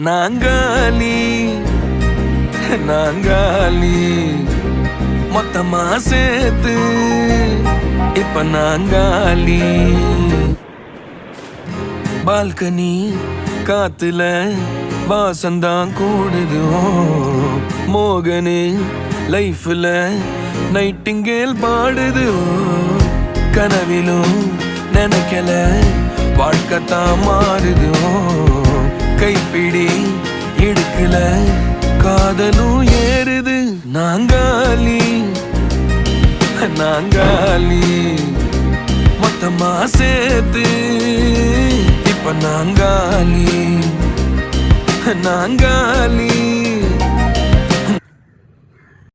நாங்காலி நாங்காலி மொத்தமா சேர்த்து இப்ப நாங்காலி. பால்கனி காத்துல வாசந்தான் கூடுது. மோகனே லைஃப்ல நைட்டிங்கேல் பாடுது. கனவிலும் நினைக்கல வாழ்க்கைத்தான் மாறுது. கைப்பிடி இடுக்கல காதலும் ஏறுது. நாங்காலி நாங்காலி மொத்தமா சேர்த்து இப்ப நாங்காலி நாங்காலி.